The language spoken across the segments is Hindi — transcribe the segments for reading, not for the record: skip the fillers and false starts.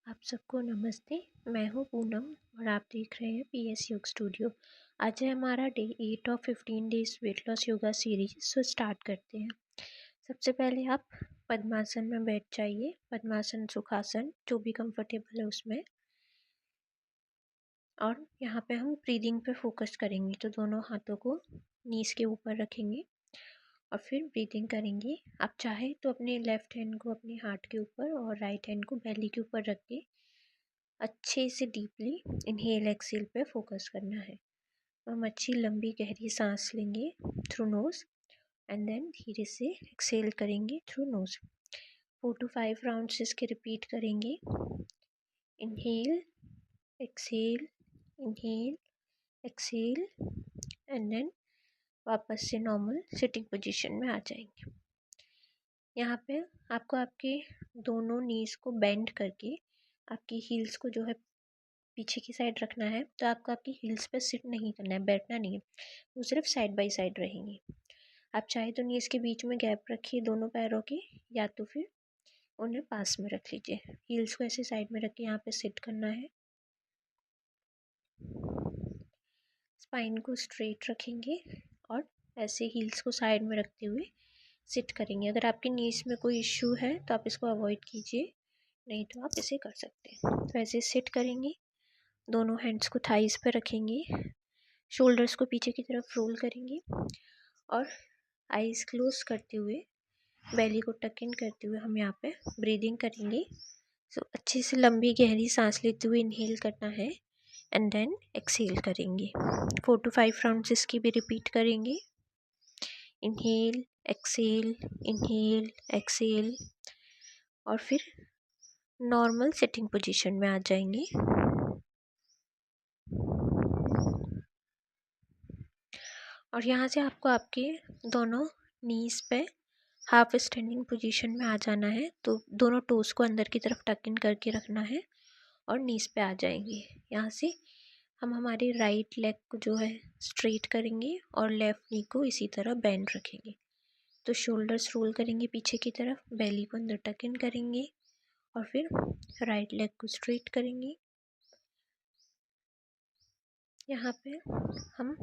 आप सबको नमस्ते। मैं हूँ पूनम और आप देख रहे हैं पीएस योग स्टूडियो। आज है हमारा day 8 of 15 days weight loss yoga series. So start करते हैं। सबसे पहले आप पद्मासन में बैठ जाइए। पद्मासन, सुखासन, जो भी कंफर्टेबल है उसमें। और यहाँ पे हम ब्रीदिंग पे फोकस करेंगे, तो दोनों हाथों को नीज के ऊपर रखेंगे और फिर ब्रीदिंग करेंगे। आप चाहे तो अपने लेफ्ट हैंड को अपने हार्ट के ऊपर और राइट हैंड को बेली के ऊपर रख के अच्छे से डीपली इनहेल एक्सेल पे फोकस करना है। हम अच्छी लंबी गहरी सांस लेंगे थ्रू नोज एंड देन धीरे से एक्सेल करेंगे थ्रू नोज। 4 to 5 राउंड्स इसके रिपीट करेंगे। Inhale, exhale, inhale, exhale and then वापस से नॉर्मल सिटिंग पोजीशन में आ जाएंगे। यहाँ पे आपको आपके दोनों नीज को बेंड करके आपकी हील्स को जो है पीछे की साइड रखना है। तो आपको आपकी हील्स पे सिट नहीं करना है, बैठना नहीं है, वो सिर्फ साइड बाय साइड रहेंगी। आप चाहे तो नीज के बीच में गैप रखिए दोनों पैरों के, या तो फिर उन्हें पास में रख लीजिए। हील्स को ऐसे साइड में रख के यहाँ पे सिट करना है। स्पाइन को स्ट्रेट रखेंगे और ऐसे हील्स को साइड में रखते हुए सिट करेंगे। अगर आपके नीज में कोई इश्यू है तो आप इसको अवॉइड कीजिए, नहीं तो आप इसे कर सकते हैं। तो ऐसे सिट करेंगे, दोनों हैंड्स को थाइस पे रखेंगे, शोल्डर्स को पीछे की तरफ रोल करेंगे और आईज क्लोज करते हुए बेली को टक इन करते हुए हम यहाँ पे ब्रीदिंग करेंगे। सो अच्छे से लंबी गहरी सांस लेते हुए इनहेल करना है एंड देन एक्सेल करेंगे। 4 to 5 राउंड्स इसकी भी रिपीट करेंगे। इनहेल, एक्सेल, इनहेल, एक्सेल और फिर नॉर्मल सिटिंग पोजीशन में आ जाएंगे। और यहाँ से आपको आपके दोनों नीज पे हाफ स्टैंडिंग पोजीशन में आ जाना है। तो दोनों टोस को अंदर की तरफ टक इन करके रखना है और नीज पे आ जाएंगे। यहाँ से हम हमारे राइट लेग को जो है स्ट्रेट करेंगे और लेफ्ट नी को इसी तरह बेंड रखेंगे। तो शोल्डर्स रोल करेंगे पीछे की तरफ, बेली को अंदर टक इन करेंगे और फिर राइट लेग को स्ट्रेट करेंगे। यहाँ पे हम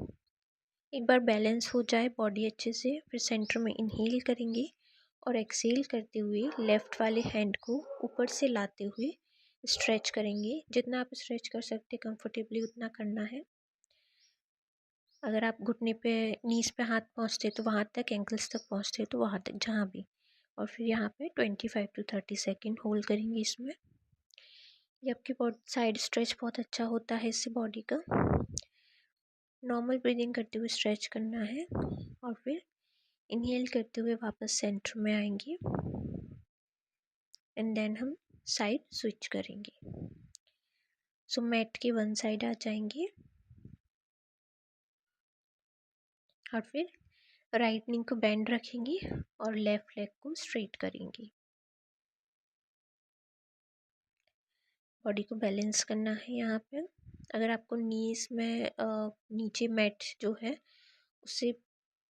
एक बार बैलेंस हो जाए बॉडी अच्छे से, फिर सेंटर में इनहेल करेंगे और एक्सेल करते हुए लेफ़्ट वाले हैंड को ऊपर से लाते हुए स्ट्रेच करेंगे। जितना आप स्ट्रेच कर सकते कंफर्टेबली उतना करना है। अगर आप घुटने पे, नीज पे हाथ पहुँचते तो वहाँ तक, एंकल्स तक पहुँचते तो वहाँ तक, जहाँ भी। और फिर यहाँ पे 25 to 30 सेकेंड होल्ड करेंगे इसमें। ये आपकी बॉडी साइड स्ट्रेच बहुत अच्छा होता है इससे बॉडी का। नॉर्मल ब्रीदिंग करते हुए स्ट्रेच करना है और फिर इनहेल करते हुए वापस सेंटर में आएंगे एंड देन हम साइड स्विच करेंगे। सो मैट के वन साइड आ जाएंगे और फिर राइट नी को बेंड रखेंगे और लेफ्ट लेग को स्ट्रेट करेंगे। बॉडी को बैलेंस करना है यहाँ पे। अगर आपको नीज में नीचे मैट जो है उससे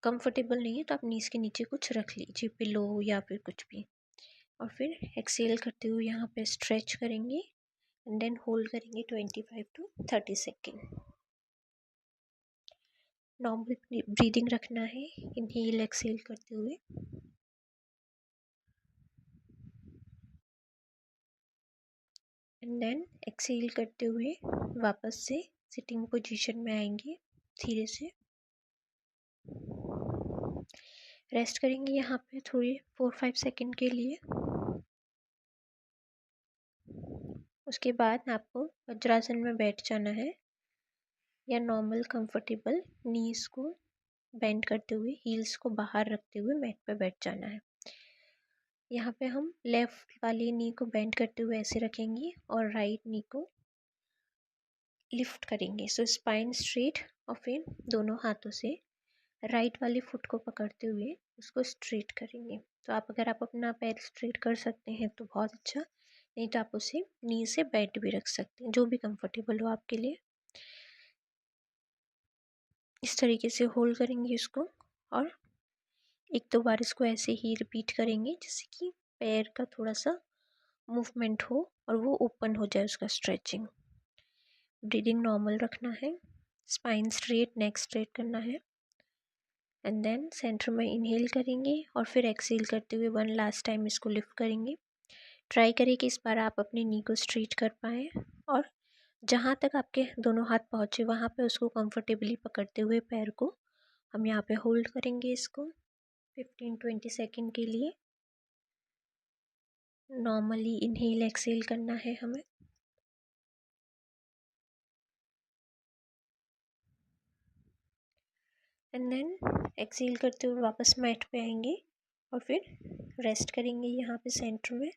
कंफर्टेबल नहीं है तो आप नीज के नीचे कुछ रख लीजिए, पिलो या फिर कुछ भी। और फिर एक्सेल करते हुए यहाँ पे स्ट्रेच करेंगे एंड देन होल्ड करेंगे 25 to 30 सेकेंड। नॉर्मल ब्रीदिंग रखना है, इनहेल एक्सेल करते हुए। एंड देन एक्सेल करते हुए वापस से सिटिंग पोजीशन में आएंगे धीरे से। रेस्ट करेंगे यहाँ पे थोड़ी 4-5 सेकेंड के लिए। उसके बाद आपको वज्रासन में बैठ जाना है या नॉर्मल कंफर्टेबल नीज को बेंड करते हुए हील्स को बाहर रखते हुए मैट पे बैठ जाना है। यहाँ पे हम लेफ़्ट वाली नी को बेंड करते हुए ऐसे रखेंगे और राइट नी को लिफ्ट करेंगे। सो स्पाइन स्ट्रेट और फिर दोनों हाथों से राइट वाली फुट को पकड़ते हुए उसको स्ट्रेट करेंगे। तो अगर आप अपना पैर स्ट्रेट कर सकते हैं तो बहुत अच्छा, नहीं तो आप उसे नी से बेंड भी रख सकते हैं, जो भी कंफर्टेबल हो आपके लिए। इस तरीके से होल्ड करेंगे इसको और 1-2 बार इसको ऐसे ही रिपीट करेंगे, जैसे कि पैर का थोड़ा सा मूवमेंट हो और वो ओपन हो जाए उसका स्ट्रेचिंग। ब्रीदिंग नॉर्मल रखना है, स्पाइन स्ट्रेट, नेक स्ट्रेट करना है। एंड देन सेंटर में इनहेल करेंगे और फिर एक्सहेल करते हुए वन लास्ट टाइम इसको लिफ्ट करेंगे। ट्राई करें कि इस बार आप अपनी नी को स्ट्रेट कर पाएँ और जहाँ तक आपके दोनों हाथ पहुँचे वहाँ पे उसको कंफर्टेबली पकड़ते हुए पैर को हम यहाँ पे होल्ड करेंगे इसको 15-20 सेकेंड के लिए। नॉर्मली इनहेल एक्सहेल करना है हमें। एंड देन एक्सहेल करते हुए वापस मैट पे आएंगे और फिर रेस्ट करेंगे यहाँ पे सेंटर में।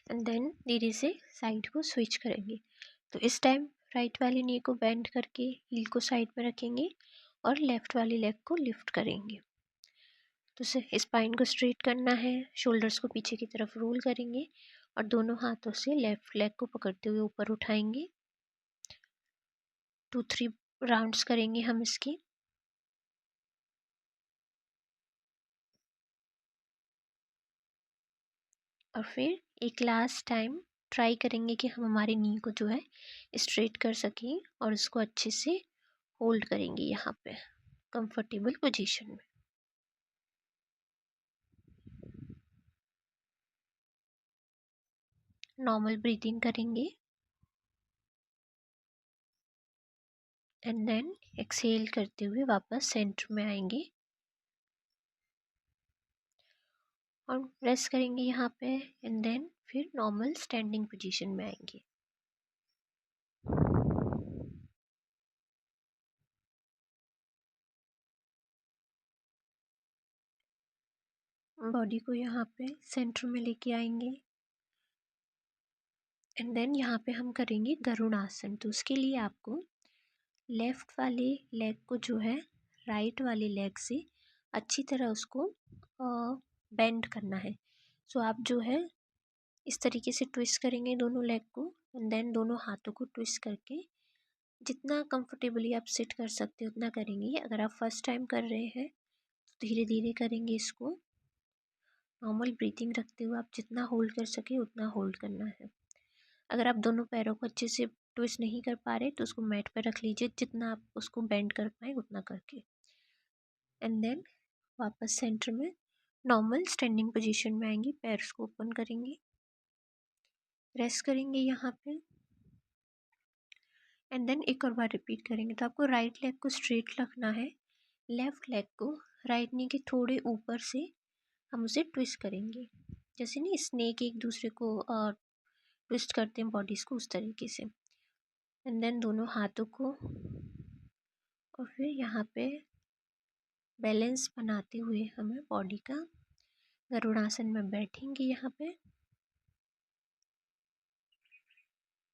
एंड देन धीरे से साइड को स्विच करेंगे। तो इस टाइम राइट वाली नी को बेंड करके हील को साइड में रखेंगे और लेफ़्ट वाली लेग को लिफ्ट करेंगे। तो स्पाइन को स्ट्रेट करना है, शोल्डर्स को पीछे की तरफ रोल करेंगे और दोनों हाथों से लेफ़्ट लेग को पकड़ते हुए ऊपर उठाएंगे। 2-3 राउंड्स करेंगे हम इसकी। और फिर एक लास्ट टाइम ट्राई करेंगे कि हम हमारी नी को जो है स्ट्रेट कर सकें और उसको अच्छे से होल्ड करेंगे यहाँ पे कंफर्टेबल पोजीशन में। नॉर्मल ब्रीथिंग करेंगे एंड देन एक्सहेल करते हुए वापस सेंटर में आएंगे और रेस्ट करेंगे यहाँ पे एंड देन फिर नॉर्मल स्टैंडिंग पोजीशन में आएंगे। बॉडी को यहाँ पे सेंटर में लेके आएंगे एंड देन यहाँ पे हम करेंगे गरुड़ आसन। तो उसके लिए आपको लेफ़्ट वाले लेग को जो है राइट वाली लेग से अच्छी तरह उसको बेंड करना है। सो आप जो है इस तरीके से ट्विस्ट करेंगे दोनों लेग को एंड देन दोनों हाथों को ट्विस्ट करके जितना कंफर्टेबली आप सिट कर सकते हो उतना करेंगे। अगर आप फर्स्ट टाइम कर रहे हैं तो धीरे धीरे करेंगे इसको। नॉर्मल ब्रीथिंग रखते हुए आप जितना होल्ड कर सके उतना होल्ड करना है। अगर आप दोनों पैरों को अच्छे से ट्विस्ट नहीं कर पा रहे तो उसको मैट पर रख लीजिए, जितना आप उसको बेंड कर पाए उतना करके। एंड देन वापस सेंटर में नॉर्मल स्टैंडिंग पोजीशन में आएंगे, पैर्स को ओपन करेंगे, रेस्ट करेंगे यहाँ पे एंड देन एक और बार रिपीट करेंगे। तो आपको राइट लेग को स्ट्रेट रखना है, लेफ़्ट लेग को राइट नी के थोड़े ऊपर से हम उसे ट्विस्ट करेंगे, जैसे नहीं स्नेक एक दूसरे को ट्विस्ट करते हैं बॉडीज़ को, उस तरीके से। एंड देन दोनों हाथों को और फिर यहाँ पे बैलेंस बनाते हुए हमें बॉडी का गरुड़ासन में बैठेंगे यहाँ पे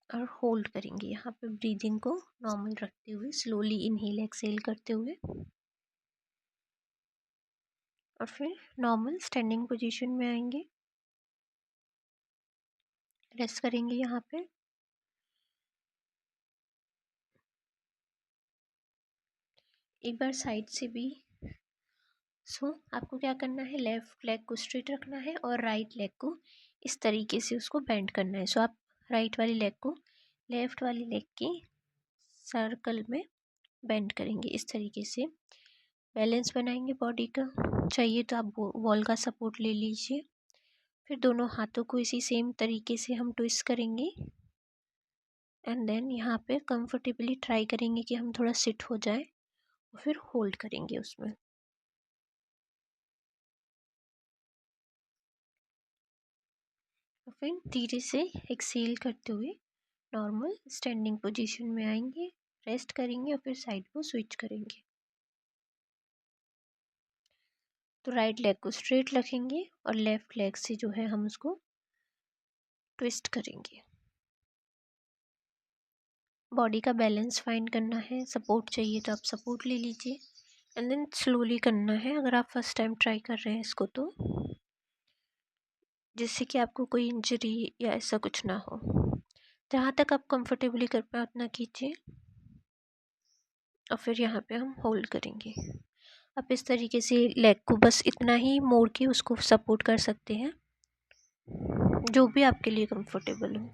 और होल्ड करेंगे यहाँ पे ब्रीदिंग को नॉर्मल रखते हुए, स्लोली इनहेल एक्सहेल करते हुए और फिर नॉर्मल स्टैंडिंग पोजीशन में आएंगे, रेस्ट करेंगे यहाँ पे। एक बार साइड से भी आपको क्या करना है, लेफ़्ट लेग को स्ट्रेट रखना है और राइट लेग को इस तरीके से उसको बेंड करना है। आप राइट वाली लेग को लेफ़्ट वाली लेग की सर्कल में बेंड करेंगे इस तरीके से। बैलेंस बनाएंगे बॉडी का, चाहिए तो आप वॉल का सपोर्ट ले लीजिए। फिर दोनों हाथों को इसी सेम तरीके से हम ट्विस्ट करेंगे एंड देन यहाँ पे कंफर्टेबली ट्राई करेंगे कि हम थोड़ा सिट हो जाए और फिर होल्ड करेंगे उसमें। और फिर धीरे से एक्सहेल करते हुए नॉर्मल स्टैंडिंग पोजीशन में आएंगे, रेस्ट करेंगे और फिर साइड को स्विच करेंगे। तो राइट लेग को स्ट्रेट रखेंगे और लेफ़्ट लेग से जो है हम उसको ट्विस्ट करेंगे। बॉडी का बैलेंस फाइंड करना है, सपोर्ट चाहिए तो आप सपोर्ट ले लीजिए एंड देन स्लोली करना है अगर आप फर्स्ट टाइम ट्राई कर रहे हैं इसको तो, जिससे कि आपको कोई इंजरी या ऐसा कुछ ना हो। जहाँ तक आप कंफर्टेबली कर पाए उतना कीजिए और फिर यहाँ पे हम होल्ड करेंगे। आप इस तरीके से लेग को बस इतना ही मोड़ के उसको सपोर्ट कर सकते हैं, जो भी आपके लिए कंफर्टेबल हो।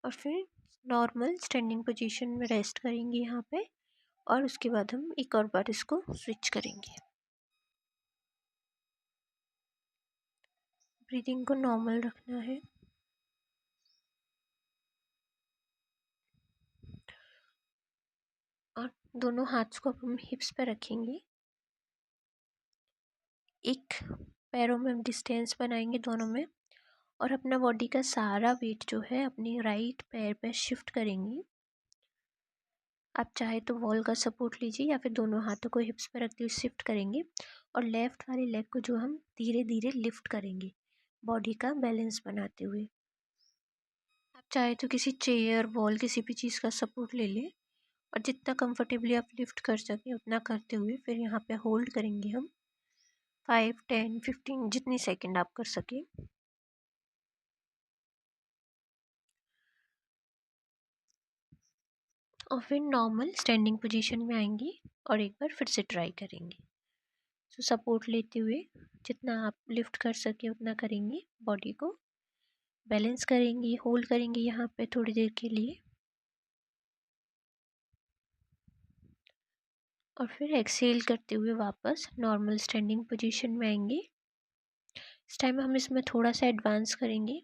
और फिर नॉर्मल स्टैंडिंग पोजीशन में रेस्ट करेंगे यहाँ पे, और उसके बाद हम एक और बार इसको स्विच करेंगे। ब्रीदिंग को नॉर्मल रखना है। और दोनों हाथ्स को हम हिप्स पे रखेंगे। एक पैरों में डिस्टेंस बनाएंगे दोनों में, और अपना बॉडी का सारा वेट जो है अपनी राइट पैर पे शिफ्ट करेंगे। आप चाहे तो वॉल का सपोर्ट लीजिए या फिर दोनों हाथों को हिप्स पे रखते हुए शिफ्ट करेंगे, और लेफ़्ट वाले लेग को जो हम धीरे धीरे लिफ्ट करेंगे बॉडी का बैलेंस बनाते हुए। आप चाहे तो किसी चेयर, वॉल, किसी भी चीज़ का सपोर्ट ले लें, और जितना कंफर्टेबली आप लिफ्ट कर सकें उतना करते हुए फिर यहाँ पे होल्ड करेंगे हम 5, 10, 15 जितनी सेकंड आप कर सकें। और फिर नॉर्मल स्टैंडिंग पोजीशन में आएंगी और एक बार फिर से ट्राई करेंगे। तो सपोर्ट लेते हुए जितना आप लिफ्ट कर सके उतना करेंगे, बॉडी को बैलेंस करेंगे, होल्ड करेंगे यहाँ पे थोड़ी देर के लिए, और फिर एक्सेल करते हुए वापस नॉर्मल स्टैंडिंग पोजीशन में आएंगे। इस टाइम हम इसमें थोड़ा सा एडवांस करेंगे।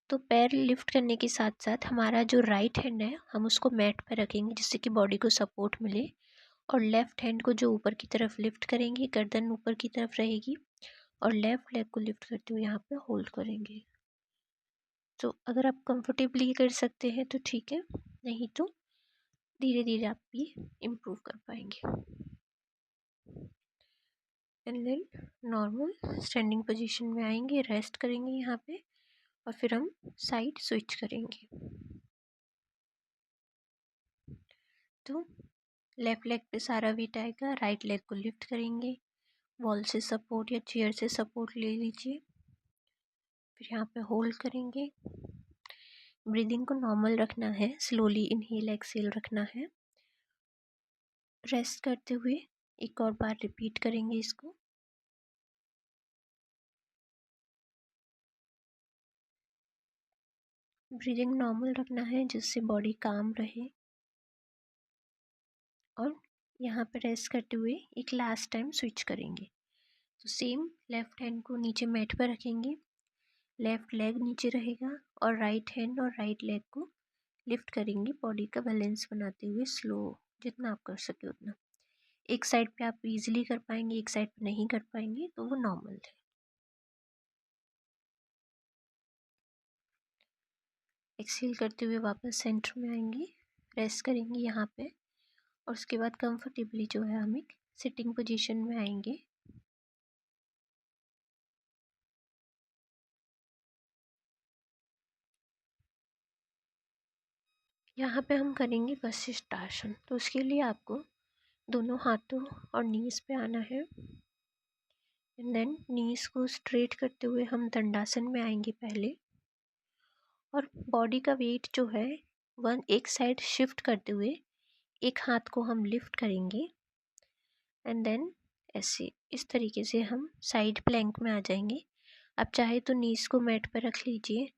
तो पैर लिफ्ट करने के साथ साथ हमारा जो राइट हैंड है हम उसको मैट पर रखेंगे जिससे कि बॉडी को सपोर्ट मिले, और लेफ़्ट हैंड को जो ऊपर की तरफ लिफ्ट करेंगे, गर्दन ऊपर की तरफ रहेगी, और लेफ़्ट लेग को लिफ्ट करते हुए यहाँ पे होल्ड करेंगे। तो अगर आप कंफर्टेबली कर सकते हैं तो ठीक है, नहीं तो धीरे धीरे आप भी इम्प्रूव कर पाएंगे। And then normal standing position में आएंगे, रेस्ट करेंगे यहाँ पे, और फिर हम साइड स्विच करेंगे। तो लेफ़्ट लेग पे सारा वेट आएगा, राइट लेग को लिफ्ट करेंगे, वॉल से सपोर्ट या चेयर से सपोर्ट ले लीजिए, फिर यहाँ पे होल्ड करेंगे। ब्रीदिंग को नॉर्मल रखना है, स्लोली इनहेल एक्सेल रखना है। रेस्ट करते हुए एक और बार रिपीट करेंगे इसको। ब्रीदिंग नॉर्मल रखना है जिससे बॉडी काम रहे। और यहाँ पे रेस्ट करते हुए एक लास्ट टाइम स्विच करेंगे। तो सेम लेफ़्ट हैंड को नीचे मैट पर रखेंगे, लेफ़्ट लेग नीचे रहेगा, और राइट हैंड और राइट लेग को लिफ्ट करेंगे बॉडी का बैलेंस बनाते हुए, स्लो जितना आप कर सके उतना। एक साइड पे आप इजीली कर पाएंगे, एक साइड पे नहीं कर पाएंगे तो वो नॉर्मल है। एक्सेल करते हुए वापस सेंटर में आएंगे, रेस्ट करेंगे यहाँ पे, और उसके बाद कंफर्टेबली जो है हम एक सिटिंग पोजीशन में आएंगे। यहाँ पे हम करेंगे वशिष्ठ आसन। तो उसके लिए आपको दोनों हाथों और नीज पे आना है, एंड देन नीज को स्ट्रेट करते हुए हम दंडासन में आएंगे पहले, और बॉडी का वेट जो है एक साइड शिफ्ट करते हुए एक हाथ को हम लिफ्ट करेंगे, एंड देन ऐसे इस तरीके से हम साइड प्लैंक में आ जाएंगे। आप चाहे तो नीज को मैट पर रख लीजिए,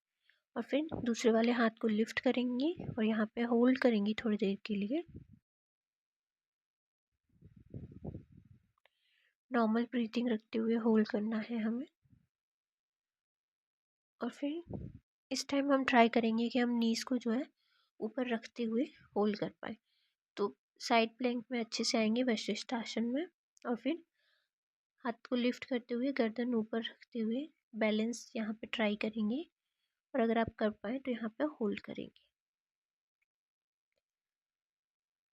और फिर दूसरे वाले हाथ को लिफ्ट करेंगे और यहाँ पे होल्ड करेंगे थोड़ी देर के लिए। नॉर्मल ब्रीथिंग रखते हुए होल्ड करना है हमें। और फिर इस टाइम हम ट्राई करेंगे कि हम नीज को जो है ऊपर रखते हुए होल्ड कर पाए। तो साइड प्लैंक में अच्छे से आएंगे वशिष्ठ आसन में, और फिर हाथ को लिफ्ट करते हुए गर्दन ऊपर रखते हुए बैलेंस यहाँ पे ट्राई करेंगे, और अगर आप कर पाए तो यहाँ पे होल्ड करेंगे।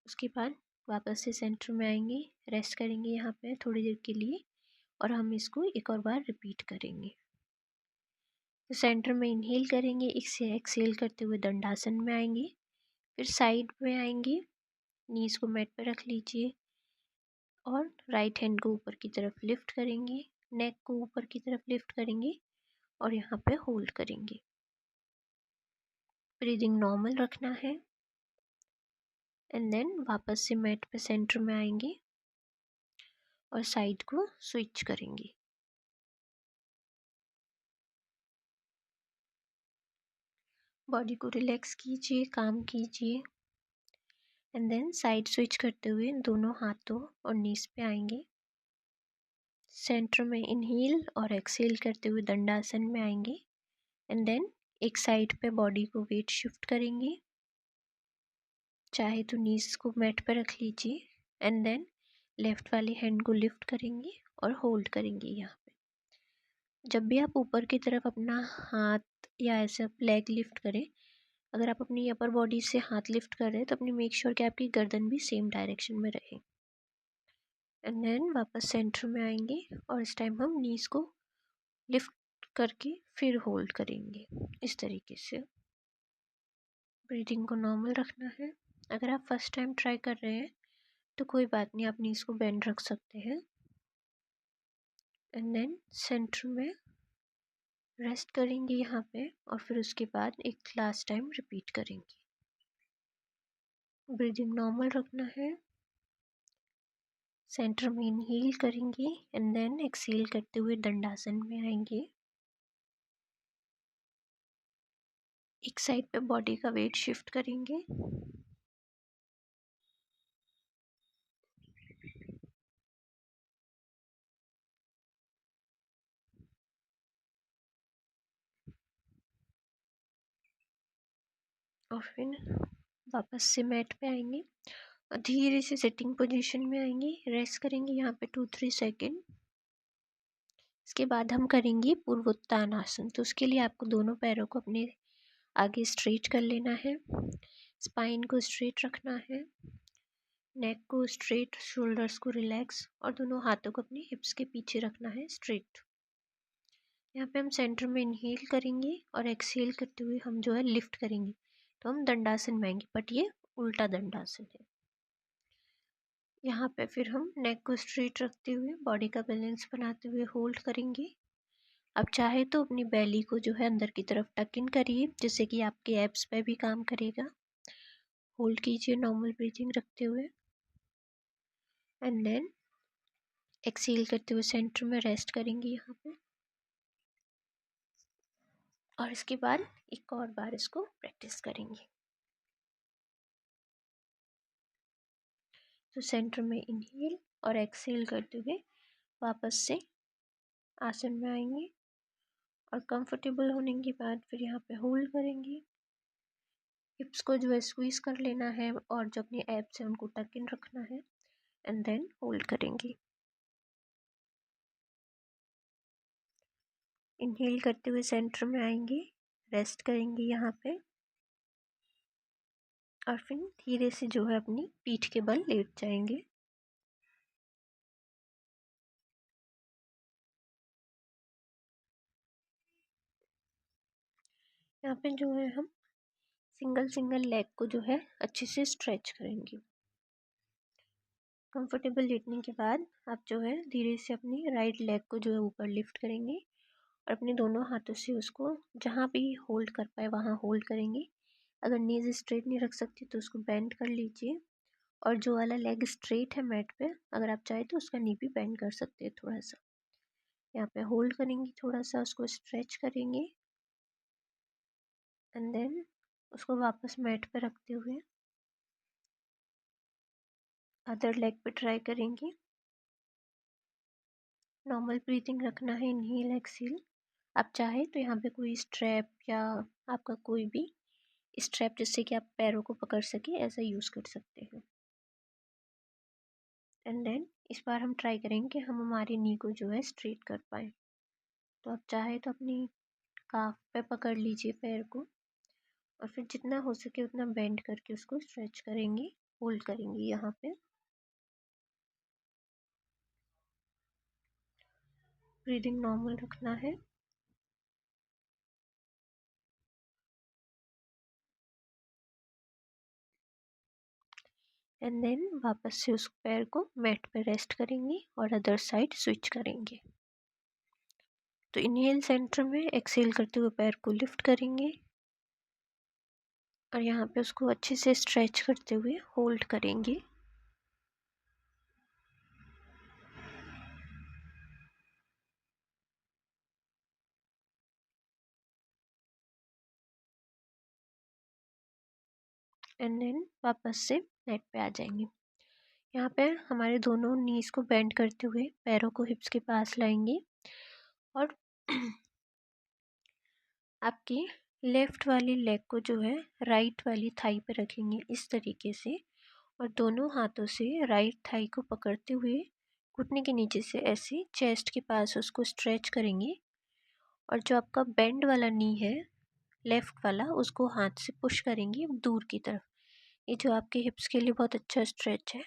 उसके बाद वापस से सेंटर में आएंगे, रेस्ट करेंगे यहाँ पे थोड़ी देर के लिए, और हम इसको एक और बार रिपीट करेंगे। तो सेंटर में इनहेल करेंगे, इससे एक्सेल करते हुए दंडासन में आएंगे, फिर साइड में आएंगे, नीज को मैट पर रख लीजिए, और राइट हैंड को ऊपर की तरफ लिफ्ट करेंगे, नेक को ऊपर की तरफ लिफ्ट करेंगे, और यहाँ पे होल्ड करेंगे। ब्रीदिंग नॉर्मल रखना है एंड देन वापस से मैट पे सेंटर में आएंगे और साइड को स्विच करेंगे। बॉडी को रिलैक्स कीजिए, काम कीजिए एंड देन साइड स्विच करते हुए दोनों हाथों और नीज पे आएंगे। सेंटर में इनहेल और एक्सहेल करते हुए दंडासन में आएंगे एंड देन एक साइड पे बॉडी को वेट शिफ्ट करेंगे। चाहे तो नीज को मैट पर रख लीजिए एंड देन लेफ्ट वाली हैंड को लिफ्ट करेंगे और होल्ड करेंगे। यहाँ पे जब भी आप ऊपर की तरफ अपना हाथ या ऐसे लेग लिफ्ट करें, अगर आप अपनी अपर बॉडी से हाथ लिफ्ट कर रहे हैं तो अपनी मेक श्योर कि आपकी गर्दन भी सेम डायरेक्शन में रहे। एंड देन वापस सेंटर में आएंगे और इस टाइम हम नीज को लिफ्ट करके फिर होल्ड करेंगे इस तरीके से। ब्रीदिंग को नॉर्मल रखना है। अगर आप फर्स्ट टाइम ट्राई कर रहे हैं तो कोई बात नहीं, आप नीज को बेंड रख सकते हैं एंड देन सेंटर में रेस्ट करेंगे यहाँ पे और फिर उसके बाद एक लास्ट टाइम रिपीट करेंगे। ब्रीदिंग नॉर्मल रखना है। सेंटर में इनहेल करेंगे एंड देन एक्सहेल करते हुए दंडासन में आएंगे। एक साइड पे बॉडी का वेट शिफ्ट करेंगे और फिर वापस से मैट पे आएंगे और धीरे से सिटिंग पोजीशन में आएंगे। रेस्ट करेंगे यहाँ पे 2-3 सेकेंड। इसके बाद हम करेंगे पूर्वोत्तानासन। तो उसके लिए आपको दोनों पैरों को अपने आगे स्ट्रेट कर लेना है, स्पाइन को स्ट्रेट रखना है, नेक को स्ट्रेट, शोल्डर्स को रिलैक्स और दोनों हाथों को अपनी हिप्स के पीछे रखना है स्ट्रेट। यहाँ पे हम सेंटर में इनहेल करेंगे और एक्सहेल करते हुए हम जो है लिफ्ट करेंगे, तो हम दंडासन में आएंगे, बट ये उल्टा दंडासन है। यहाँ पे फिर हम नेक को स्ट्रेट रखते हुए बॉडी का बैलेंस बनाते हुए होल्ड करेंगे। अब चाहे तो अपनी बेली को जो है अंदर की तरफ टक इन करिए, जिससे कि आपके एब्स पे भी काम करेगा। होल्ड कीजिए नॉर्मल ब्रीथिंग रखते हुए एंड देन एक्सहेल करते हुए सेंटर में रेस्ट करेंगे यहाँ पे और इसके बाद एक और बार इसको प्रैक्टिस करेंगे। तो सेंटर में इनहेल और एक्सहेल करते हुए वापस से आसन में आएंगे और कंफर्टेबल होने के बाद फिर यहाँ पे होल्ड करेंगे। हिप्स को जो है स्क्वीज कर लेना है और जो अपने एब्स है उनको टक इन रखना है एंड देन होल्ड करेंगे। इनहेल करते हुए सेंटर में आएंगे, रेस्ट करेंगे यहाँ पे और फिर धीरे से जो है अपनी पीठ के बल लेट जाएंगे। यहाँ पे जो है हम सिंगल सिंगल लेग को जो है अच्छे से स्ट्रेच करेंगे। कंफर्टेबल लेटने के बाद आप जो है धीरे से अपनी राइट लेग को जो है ऊपर लिफ्ट करेंगे और अपने दोनों हाथों से उसको जहाँ भी होल्ड कर पाए वहाँ होल्ड करेंगे। अगर नीज स्ट्रेट नहीं रख सकती तो उसको बेंड कर लीजिए और जो वाला लेग स्ट्रेट है मैट पे, अगर आप चाहे तो उसका नी भी बेंड कर सकते हैं थोड़ा सा। यहाँ पे होल्ड करेंगे, थोड़ा सा उसको स्ट्रेच करेंगे एंड देन उसको वापस मैट पे रखते हुए अदर लेग पे ट्राई करेंगे। नॉर्मल ब्रीथिंग रखना है, इनहेल एक्सहेल। आप चाहे तो यहाँ पे कोई स्ट्रैप या आपका कोई भी स्ट्रैप जिससे कि आप पैरों को पकड़ सके ऐसा यूज़ कर सकते हैं। एंड देन इस बार हम ट्राई करेंगे कि हम हमारे नी को जो है स्ट्रेट कर पाए। तो आप चाहे तो अपनी काफ पे पकड़ लीजिए पैर को और फिर जितना हो सके उतना बेंड करके उसको स्ट्रेच करेंगे, होल्ड करेंगे यहाँ पे। ब्रीदिंग नॉर्मल रखना है एंड देन वापस से उस पैर को मैट पे रेस्ट करेंगे और अदर साइड स्विच करेंगे। तो इनहेल सेंटर में, एक्सहेल करते हुए पैर को लिफ्ट करेंगे और यहाँ पे उसको अच्छे से स्ट्रेच करते हुए होल्ड करेंगे। एंड देन वापस से नेट पे आ जाएंगे। यहाँ पे हमारे दोनों नीज को बेंड करते हुए पैरों को हिप्स के पास लाएंगे और आपकी लेफ़्ट वाली लेग को जो है राइट वाली थाई पे रखेंगे इस तरीके से, और दोनों हाथों से राइट थाई को पकड़ते हुए घुटने के नीचे से ऐसे चेस्ट के पास उसको स्ट्रेच करेंगे, और जो आपका बेंड वाला नी है लेफ़्ट वाला उसको हाथ से पुश करेंगे दूर की तरफ। ये जो आपके हिप्स के लिए बहुत अच्छा स्ट्रेच है।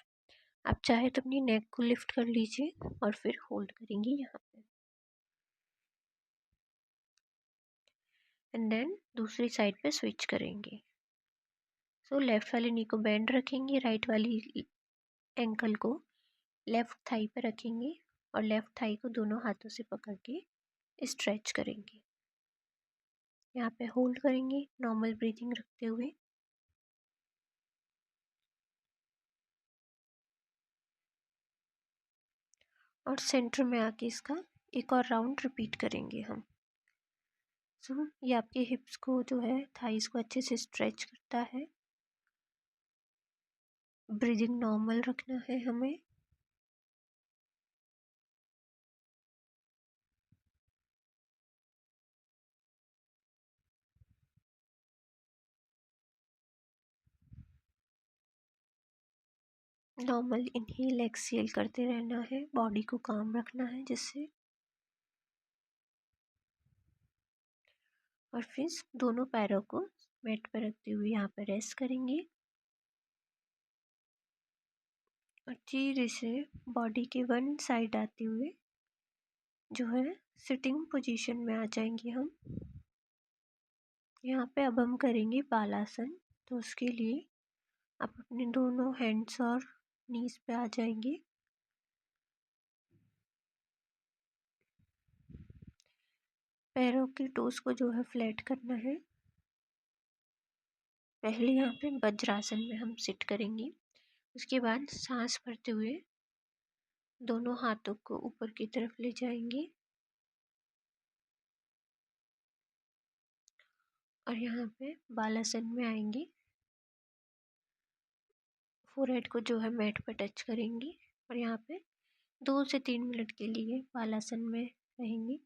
आप चाहे तो अपनी नेक को लिफ्ट कर लीजिए और फिर होल्ड करेंगे यहाँ पे, एंड देन दूसरी साइड पे स्विच करेंगे। सो लेफ़्ट वाली नी को बेंड रखेंगे, राइट वाली एंकल को लेफ़्ट थाई पे रखेंगे और लेफ़्ट थाई को दोनों हाथों से पकड़ के स्ट्रेच करेंगे। यहाँ पे होल्ड करेंगे नॉर्मल ब्रीथिंग रखते हुए। और सेंटर में आके इसका एक और राउंड रिपीट करेंगे हम। सो ये आपके हिप्स को जो है थाइस को अच्छे से स्ट्रेच करता है। ब्रीदिंग नॉर्मल रखना है हमें। नॉर्मल इनहेल एक्सहेल करते रहना है, बॉडी को काम रखना है जिससे। और फिर दोनों पैरों को मैट पर रखते हुए यहाँ पर रेस्ट करेंगे और धीरे से बॉडी के वन साइड आते हुए जो है सिटिंग पोजीशन में आ जाएंगे हम। यहाँ पे अब हम करेंगे बालासन। तो उसके लिए आप अपने दोनों हैंड्स और नीज पे आ जाएंगे। पैरों की टोस को जो है फ्लैट करना है। पहले यहाँ पे वज्रासन में हम सिट करेंगे, उसके बाद सांस भरते हुए दोनों हाथों को ऊपर की तरफ ले जाएंगे और यहाँ पे बालासन में आएंगे। फोरहेड को जो है मैट पर टच करेंगे और यहाँ पे 2 से 3 मिनट के लिए बालासन में रहेंगे।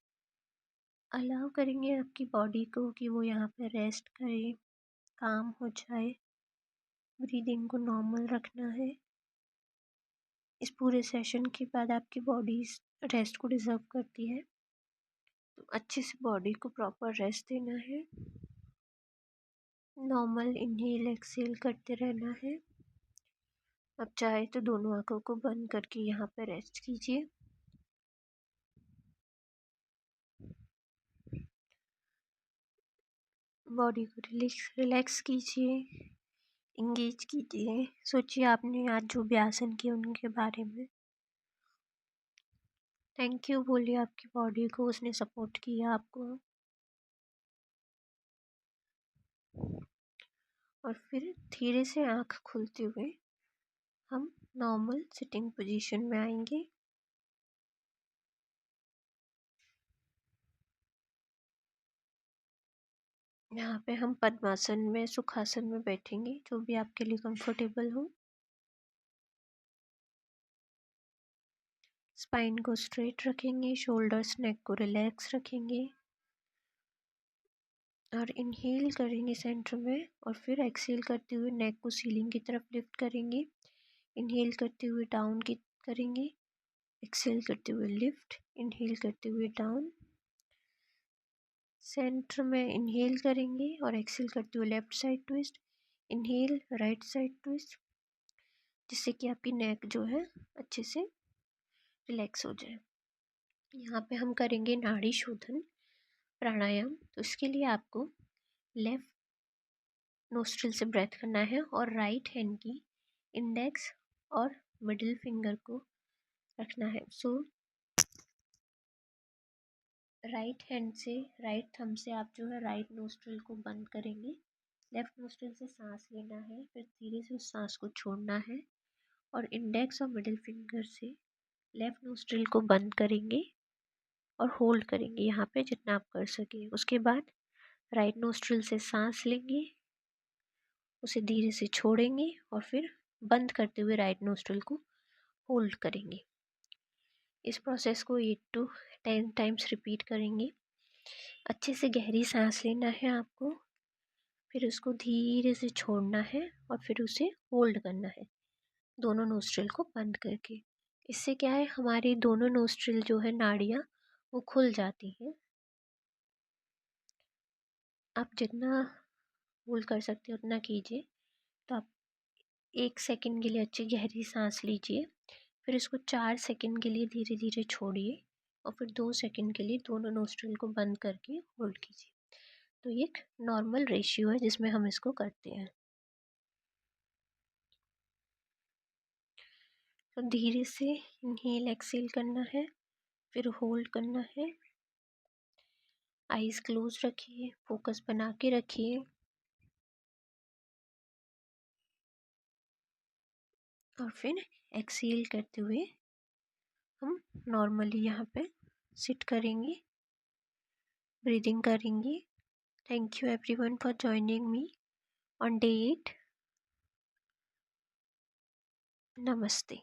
अलाउ करेंगे आपकी बॉडी को कि वो यहाँ पे रेस्ट करे, काम हो जाए। ब्रीदिंग को नॉर्मल रखना है। इस पूरे सेशन के बाद आपकी बॉडी रेस्ट को डिज़र्व करती है, तो अच्छे से बॉडी को प्रॉपर रेस्ट देना है। नॉर्मल इनहेल एक्सहेल करते रहना है। अब चाहे तो दोनों आंखों को बंद करके यहाँ पे रेस्ट कीजिए। बॉडी को रिलैक्स कीजिए, इंगेज कीजिए। सोचिए आपने आज जो भी आसन किए उनके बारे में। थैंक यू बोलिए आपकी बॉडी को, उसने सपोर्ट किया आपको। और फिर धीरे से आँख खुलते हुए हम नॉर्मल सिटिंग पोजीशन में आएंगे। यहाँ पे हम पद्मासन में, सुखासन में बैठेंगे, जो भी आपके लिए कंफर्टेबल हो। स्पाइन को स्ट्रेट रखेंगे, शोल्डर्स नेक को रिलैक्स रखेंगे और इनहेल करेंगे सेंटर में और फिर एक्सहेल करते हुए नेक को सीलिंग की तरफ लिफ्ट करेंगे। इनहेल करते हुए डाउन की करेंगे, एक्सहेल करते हुए लिफ्ट, इनहेल करते हुए डाउन। सेंटर में इनहेल करेंगे और एक्सहेल करते हुए left side twist, inhale right side twist, जिससे कि आपकी नेक जो है अच्छे से रिलैक्स हो जाए। यहाँ पे हम करेंगे नाड़ी शोधन प्राणायाम। तो इसके लिए आपको लेफ्ट नोस्ट्रिल से ब्रेथ करना है और राइट हैंड की इंडेक्स और मिडिल फिंगर को रखना है। सो राइट हैंड से, राइट थंब से आप जो है राइट नोस्ट्रिल को बंद करेंगे, लेफ़्ट नोस्ट्रिल से सांस लेना है, फिर धीरे से उस सांस को छोड़ना है और इंडेक्स और मिडिल फिंगर से लेफ़्ट नोस्ट्रिल को बंद करेंगे और होल्ड करेंगे यहाँ पे जितना आप कर सकें। उसके बाद राइट नोस्ट्रिल से सांस लेंगे, उसे धीरे से छोड़ेंगे और फिर बंद करते हुए राइट नोस्ट्रिल को होल्ड करेंगे। इस प्रोसेस को 8 to 10 टाइम्स रिपीट करेंगे। अच्छे से गहरी सांस लेना है आपको, फिर उसको धीरे से छोड़ना है और फिर उसे होल्ड करना है दोनों नोस्ट्रिल को बंद करके। इससे क्या है, हमारी दोनों नोस्ट्रिल जो है नाड़ियाँ वो खुल जाती हैं। आप जितना होल्ड कर सकते हो उतना कीजिए। तो आप 1 सेकंड के लिए अच्छी गहरी सांस लीजिए, फिर इसको 4 सेकंड के लिए धीरे धीरे छोड़िए और फिर 2 सेकंड के लिए दोनों नोस्ट्रिल को बंद करके होल्ड कीजिए। तो ये एक नॉर्मल रेशियो है जिसमें हम इसको करते हैं। तो धीरे से इनहेल एक्सेल करना है, फिर होल्ड करना है। आइज़ क्लोज रखिए, फोकस बना के रखिए और फिर एक्सेल करते हुए हम नॉर्मली यहाँ पे सिट करेंगे, ब्रीदिंग करेंगे। Thank you everyone for joining me on day 8। नमस्ते।